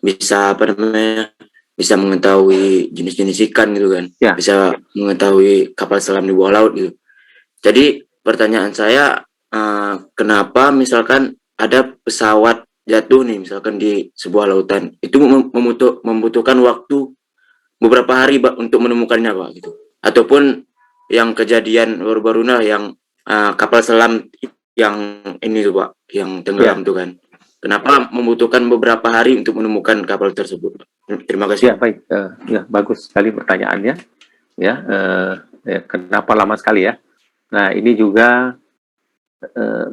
bisa apa namanya, bisa mengetahui jenis-jenis ikan gitu kan, bisa mengetahui kapal selam di bawah laut gitu. Jadi pertanyaan saya, kenapa misalkan ada pesawat jatuh nih misalkan di sebuah lautan, itu membutuhkan waktu beberapa hari untuk menemukannya Pak gitu. Ataupun yang kejadian baru-baru yang kapal selam yang ini tuh Pak, yang tenggelam tuh kan. Kenapa membutuhkan beberapa hari untuk menemukan kapal tersebut? Terima kasih. Ya, baik. Ya, bagus sekali pertanyaannya. Ya, kenapa lama sekali ya? Nah, ini juga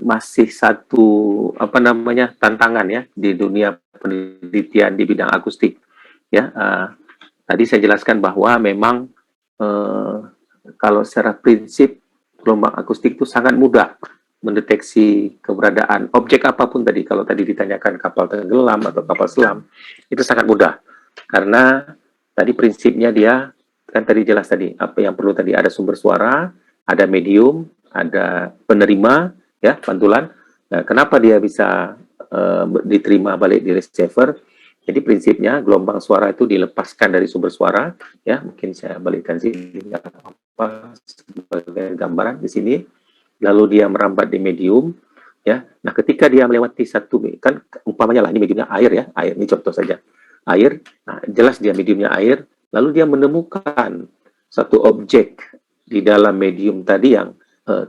masih satu apa namanya tantangan ya di dunia penelitian di bidang akustik. Ya, tadi saya jelaskan bahwa memang kalau secara prinsip gelombang akustik itu sangat mudah mendeteksi keberadaan objek apapun tadi. Kalau tadi ditanyakan kapal tenggelam atau kapal selam, itu sangat mudah. Karena tadi prinsipnya dia, kan tadi jelas tadi, apa yang perlu tadi, ada sumber suara, ada medium, ada penerima, ya, pantulan. Nah, kenapa dia bisa diterima balik di receiver? Jadi prinsipnya gelombang suara itu dilepaskan dari sumber suara, ya, mungkin saya balikkan sini, apa sebagai gambaran di sini, lalu dia merambat di medium, ya. Nah, ketika dia melewati satu, kan umpamanya lah ini mediumnya air ya, air ini contoh saja, air. Nah, jelas dia mediumnya air, lalu dia menemukan satu objek di dalam medium tadi yang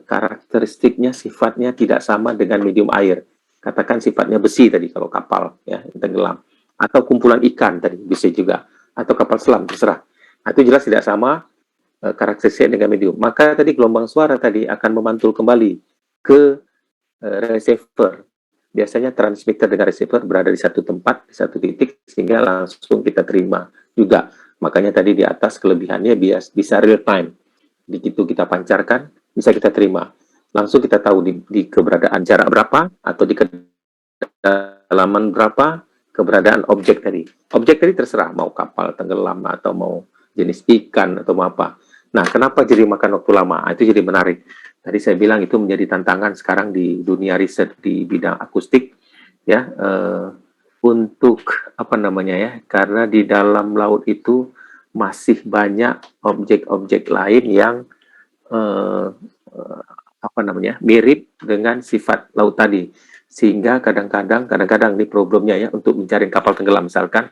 karakteristiknya sifatnya tidak sama dengan medium air. Katakan sifatnya besi tadi kalau kapal ya tenggelam, atau kumpulan ikan tadi bisa juga, atau kapal selam terserah. Nah, itu jelas tidak sama karakteristik dengan medium. Maka tadi gelombang suara tadi akan memantul kembali ke receiver. Biasanya transmitter dengan receiver berada di satu tempat, di satu titik, sehingga langsung kita terima juga. Makanya tadi di atas kelebihannya bisa real time. Begitu kita pancarkan, bisa kita terima. Langsung kita tahu di keberadaan jarak berapa, atau di kedalaman berapa, keberadaan objek tadi. Objek tadi terserah, mau kapal tenggelam, atau mau jenis ikan, atau mau apa. Nah, kenapa jadi makan waktu lama? Itu jadi menarik. Tadi saya bilang itu menjadi tantangan sekarang di dunia riset di bidang akustik, ya, untuk apa namanya ya, karena di dalam laut itu masih banyak objek-objek lain yang apa namanya mirip dengan sifat laut tadi, sehingga kadang-kadang ini problemnya ya untuk mencari kapal tenggelam. Misalkan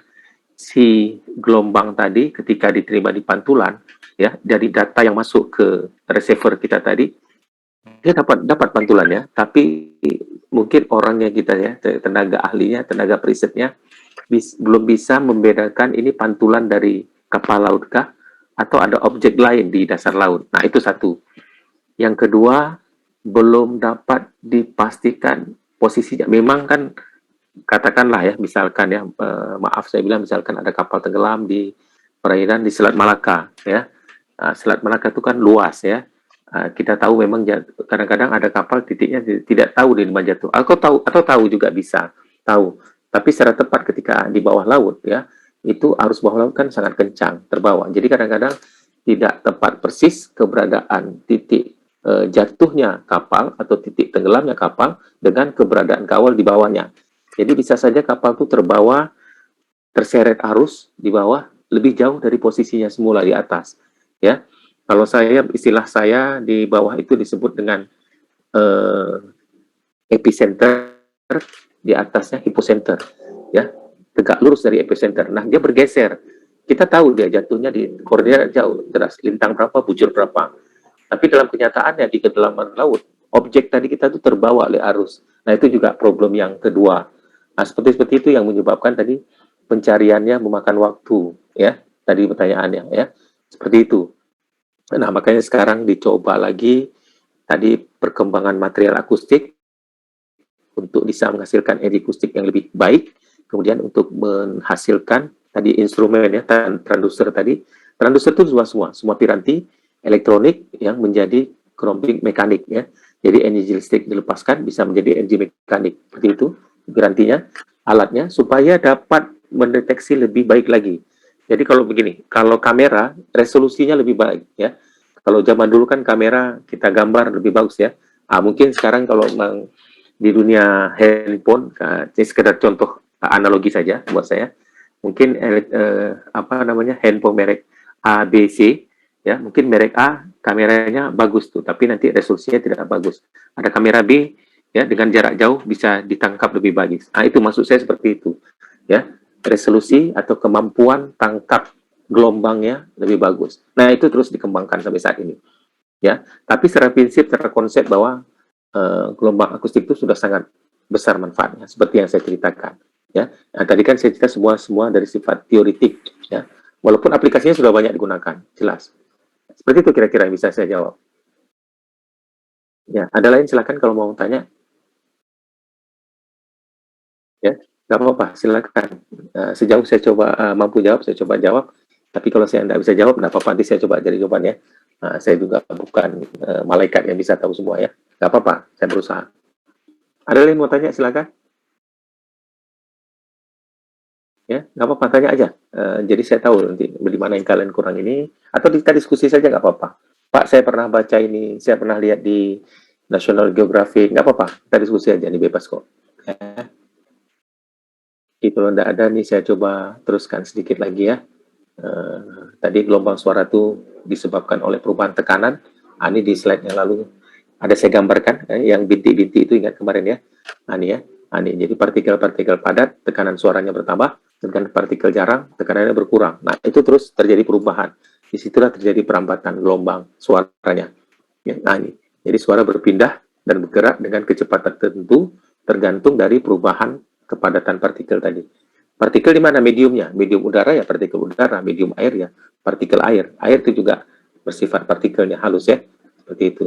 si gelombang tadi ketika diterima di pantulan ya dari data yang masuk ke receiver kita tadi, dia dapat pantulannya, tapi mungkin orangnya kita ya, tenaga ahlinya, tenaga perisetnya belum bisa membedakan ini pantulan dari kapal laut kah atau ada objek lain di dasar laut. Nah, itu satu. Yang kedua, belum dapat dipastikan posisinya. Memang kan katakanlah ya, misalkan ya, maaf saya bilang misalkan ada kapal tenggelam di perairan di Selat Malaka ya. Selat Malaka itu kan luas ya. Kita tahu memang kadang-kadang ada kapal titiknya tidak tahu di mana jatuh. Atau tahu juga bisa tahu. Tapi secara tepat ketika di bawah laut ya, itu arus bawah laut kan sangat kencang terbawa. Jadi kadang-kadang tidak tepat persis keberadaan titik jatuhnya kapal atau titik tenggelamnya kapal dengan keberadaan kawal di bawahnya. Jadi bisa saja kapal itu terbawa, terseret arus di bawah lebih jauh dari posisinya semula di atas. Ya, kalau istilah saya di bawah itu disebut dengan epicenter, di atasnya hypocenter, ya, tegak lurus dari epicenter. Nah, dia bergeser. Kita tahu dia jatuhnya di koordinat jauh, deras, lintang berapa, bujur berapa. Tapi dalam kenyataannya di kedalaman laut, objek tadi kita tuh terbawa oleh arus. Nah, itu juga problem yang kedua. Nah, seperti itu yang menyebabkan tadi pencariannya memakan waktu, ya. Tadi pertanyaannya, ya. Seperti itu. Nah, makanya sekarang dicoba lagi tadi perkembangan material akustik untuk bisa menghasilkan energi akustik yang lebih baik, kemudian untuk menghasilkan tadi instrumen ya, transducer tadi. Transducer itu semua piranti elektronik yang menjadi kerombing mekanik ya. Jadi energi listrik dilepaskan bisa menjadi energi mekanik. Seperti itu pirantinya, alatnya supaya dapat mendeteksi lebih baik lagi. Jadi kalau begini, kalau kamera resolusinya lebih baik ya. Kalau zaman dulu kan kamera kita gambar lebih bagus ya. Mungkin sekarang kalau memang di dunia handphone, ini sekedar contoh analogi saja buat saya. mungkin apa namanya, handphone merek A, B, C, ya mungkin merek A kameranya bagus tuh, tapi nanti resolusinya tidak bagus. Ada kamera B, ya dengan jarak jauh bisa ditangkap lebih bagus. Nah, itu maksud saya seperti itu, ya resolusi atau kemampuan tangkap gelombangnya lebih bagus. Nah, itu terus dikembangkan sampai saat ini, ya. Tapi secara prinsip, secara konsep bahwa gelombang akustik itu sudah sangat besar manfaatnya, seperti yang saya ceritakan, ya. Nah, tadi kan saya cerita semua dari sifat teoritik, ya. Walaupun aplikasinya sudah banyak digunakan, jelas. Seperti itu kira-kira yang bisa saya jawab. Ya, ada lain silakan kalau mau tanya. Ya, nggak apa-apa, silakan. Sejauh saya coba mampu jawab, saya coba jawab. Tapi kalau saya nggak bisa jawab, nggak apa-apa, nanti saya coba cari jawabannya. Saya juga bukan malaikat yang bisa tahu semua ya. Nggak apa-apa, saya berusaha. Ada yang mau tanya, silakan. Ya, nggak apa-apa, tanya aja. Jadi saya tahu nanti di mana yang kalian kurang ini, atau kita diskusi saja nggak apa-apa. Pak, saya pernah baca ini, saya pernah lihat di National Geographic, nggak apa-apa, kita diskusi aja, ini bebas kok. Ya. Jadi kalau nggak ada nih, saya coba teruskan sedikit lagi ya. Tadi gelombang suara itu disebabkan oleh perubahan tekanan. Ini di slide yang lalu ada saya gambarkan, yang bintik-bintik itu ingat kemarin ya. Ini ya. Ini jadi partikel-partikel padat, tekanan suaranya bertambah, dengan partikel jarang, tekanannya berkurang. Nah, itu terus terjadi perubahan. Disitulah terjadi perambatan gelombang suaranya. Ya, nah, ini. Jadi suara berpindah dan bergerak dengan kecepatan tertentu tergantung dari perubahan kepadatan partikel tadi. Partikel di mana mediumnya? Medium udara ya partikel udara, medium air ya partikel air. Air itu juga bersifat partikelnya halus ya, seperti itu.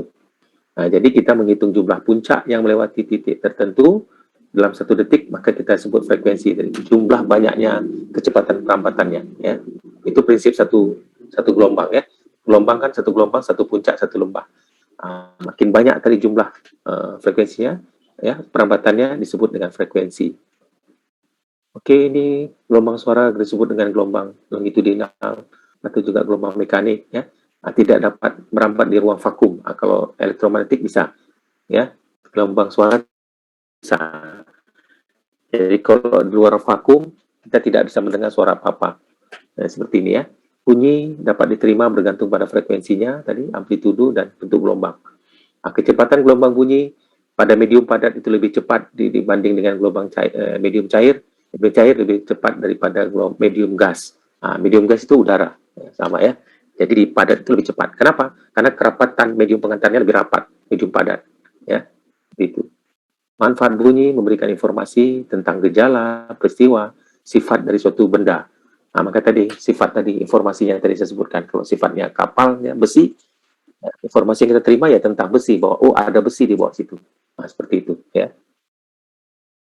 Nah, jadi kita menghitung jumlah puncak yang melewati titik tertentu dalam 1 detik, maka kita sebut frekuensi dari jumlah banyaknya kecepatan perambatannya. Ya, itu prinsip satu gelombang ya. Gelombang kan satu gelombang, satu puncak, satu lembah. Makin banyak tadi jumlah frekuensinya, ya perambatannya disebut dengan frekuensi. Oke, ini gelombang suara disebut dengan gelombang longitudinal atau juga gelombang mekanik ya. Tidak dapat merambat di ruang vakum. Kalau elektromagnetik bisa ya. Gelombang suara bisa. Jadi kalau di luar vakum kita tidak bisa mendengar suara apa-apa. Nah, seperti ini ya. Bunyi dapat diterima bergantung pada frekuensinya tadi, amplitudo dan bentuk gelombang. Kecepatan gelombang bunyi pada medium padat itu lebih cepat dibanding dengan gelombang medium cair. Lebih cair lebih cepat daripada medium gas. Medium gas itu udara, sama ya. Jadi di padat itu lebih cepat. Kenapa? Karena kerapatan medium pengantarnya lebih rapat, medium padat. Ya, itu. Manfaat bunyi memberikan informasi tentang gejala, peristiwa, sifat dari suatu benda. Maka tadi sifat tadi informasinya yang tadi saya sebutkan. Kalau sifatnya kapalnya besi, informasi yang kita terima ya tentang besi, bahwa oh ada besi di bawah situ. Seperti itu ya.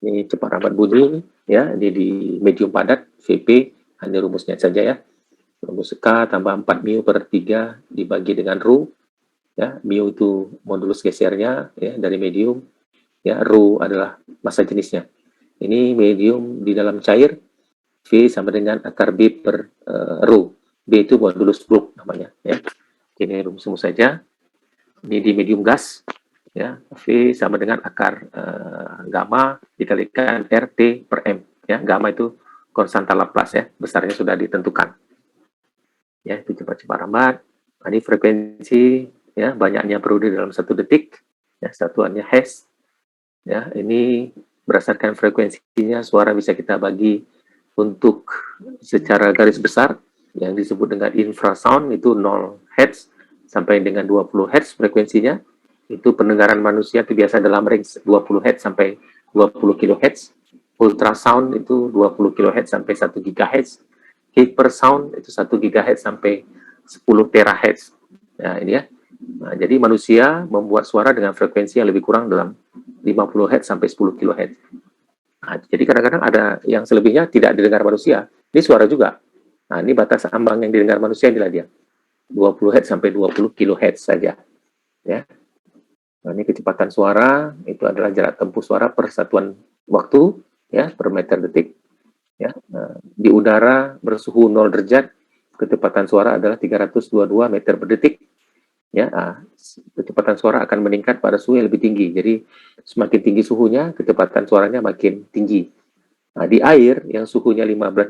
Ini cepat rambat bunyi ya, ini di medium padat VP, hanya rumusnya saja ya. Rumus K tambah 4 mu per 3 dibagi dengan ρ ya. Mu itu modulus gesernya ya dari medium ya, ρ adalah massa jenisnya. Ini medium di dalam cair, V sama dengan akar B per ρ. B itu modulus Brooke namanya ya. Ini rumus saja. Ini di medium gas ya, V sama dengan akar gamma dikalikan RT per M ya. Gamma itu konstanta Laplace ya, besarnya sudah ditentukan ya. Itu cepat-cepat rambat. Ini frekuensi ya, banyaknya periode dalam 1 detik ya, satuannya Hertz ya. Ini berdasarkan frekuensinya suara bisa kita bagi untuk secara garis besar yang disebut dengan infrasound, itu 0 Hz sampai dengan 20 Hz frekuensinya. Itu pendengaran manusia itu biasa dalam range 20 Hz sampai 20 kHz. Ultrasound itu 20 kHz sampai 1 GHz. Hypersound itu 1 GHz sampai 10 terahertz. Nah, ini ya. Nah, jadi manusia membuat suara dengan frekuensi yang lebih kurang dalam 50 Hz sampai 10 kHz. Nah, jadi kadang-kadang ada yang selebihnya tidak didengar manusia. Ini suara juga. Nah, ini batas ambang yang didengar manusia inilah dia. 20 Hz sampai 20 kHz saja. Ya. Nah, ini kecepatan suara itu adalah jarak tempuh suara per satuan waktu ya, per meter detik. Ya. Nah, di udara bersuhu 0 derajat, kecepatan suara adalah 322 meter per detik. Ya, kecepatan suara akan meningkat pada suhu yang lebih tinggi. Jadi semakin tinggi suhunya, kecepatan suaranya makin tinggi. Di air yang suhunya 15